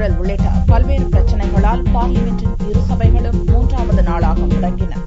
ஊழல் உள்ளிட்ட பல்வேறு பிரச்சினைகளால் பார்லிமென்டின் இரு சபைகளும் 3வது நாளாக முடங்கின.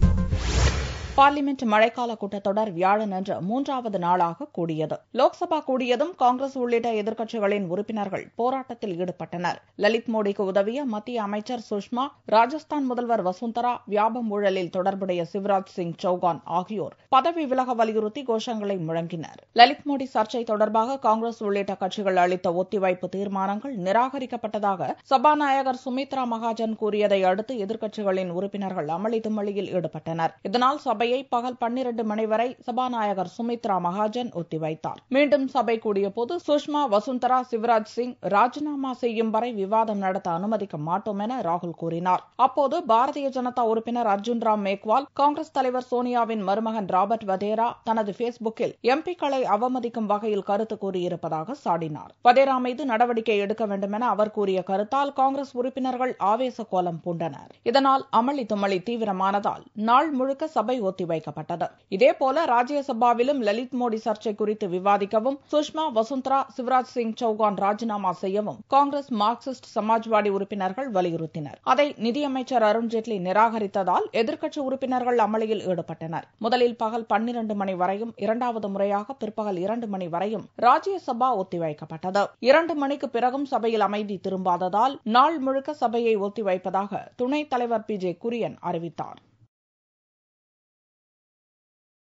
பார்லிமென்ட் மழைக்கால கூட்டத்தொடர் வியாழனன்று 3வது நாளாக கூடியது. லோக்சபா கூடியதும் காங்கிரஸ் உள்ளிட்ட எதிர்க்கட்சிகளின் உறுப்பினர்கள் போராட்டத்தில் ஈடுபட்டனர். லலித் மோடிக்கு உதவிய மத்திய அமைச்சர் சுஷ்மா, ராஜஸ்தான் முதல்வர் வசுந்தரா, வியாபம் ஊழலில் தொடர்புடைய சிவராஜ் சிங் சௌகான் ஆகியோர் பதவி விலக வலியுறுத்தி கோஷங்களை முழங்கினர். லலித் மோடி சர்ச்சை தொடர்பாக காங்கிரஸ் உள்ளிட்ட கட்சிகள் அளித்த ஒத்திவைப்பு தீர்மானங்கள் நிராகரிக்கப்பட்டதாக சபாநாயகர் சுமித்ரா மகாஜன் கூறியதை அடுத்து எதிர்க்கட்சிகளின் உறுப்பினர்கள் அமளி தும்மளியில் ஈடுபட்டனர். இதனால் சபையை பகல் 12 மணி வரை சபாநாயகர் சுமித்ரா மகாஜன் ஒத்திவைத்தார். மீண்டும் சபை கூடியபோது சுஷ்மா, வசுந்தரா, சிவராஜ் சிங் ராஜினாமா செய்யும் வரை விவாதம் நடத்த அனுமதிக்க மாட்டோம் என ராகுல் கூறினார். அப்போது பாரதிய ஜனதா உறுப்பினர் அர்ஜுன் ராம் மேக்வால், காங்கிரஸ் தலைவர் சோனியாவின் மருமகன் ராபர்ட் வதேரா தனது பேஸ்புக்கில் எம்பிக்களை அவமதிக்கும் வகையில் கருத்து கூறியிருப்பதாக சாடினார். வதேரா மீது நடவடிக்கை எடுக்க வேண்டும் என அவர் கூறிய கருத்தால் காங்கிரஸ் உறுப்பினர்கள் ஆவேச கோலம் பூண்டனர். இதனால் அமளி தும்மளி தீவிரமானதால் நாள் முழுக்க சபை ஒத்திவைக்கப்பட்டது. இதேபோல ராஜ்யசபாவிலும் லலித் மோடி சர்ச்சை குறித்து விவாதிக்கவும், சுஷ்மா, வசுந்தரா, சிவராஜ் சிங் சௌகான் ராஜினாமா செய்யவும் காங்கிரஸ், மார்க்சிஸ்ட், சமாஜ்வாடி உறுப்பினர்கள் வலியுறுத்தினர். அதை நிதியமைச்சர் அருண்ஜேட்லி நிராகரித்ததால் எதிர்க்கட்சி உறுப்பினர்கள் அமளியில் ஈடுபட்டனர். முதலில் பகல் 12 மணி வரையும், இரண்டாவது முறையாக பிற்பகல் 2 மணி வரையும் ராஜ்யசபா ஒத்திவைக்கப்பட்டது. 2 மணிக்கு பிறகும் சபையில் அமைதி திரும்பாததால் நாள் முழுக்க சபையை ஒத்திவைப்பதாக துணைத் தலைவர் பி.ஜே. குரியன் அறிவித்தார்.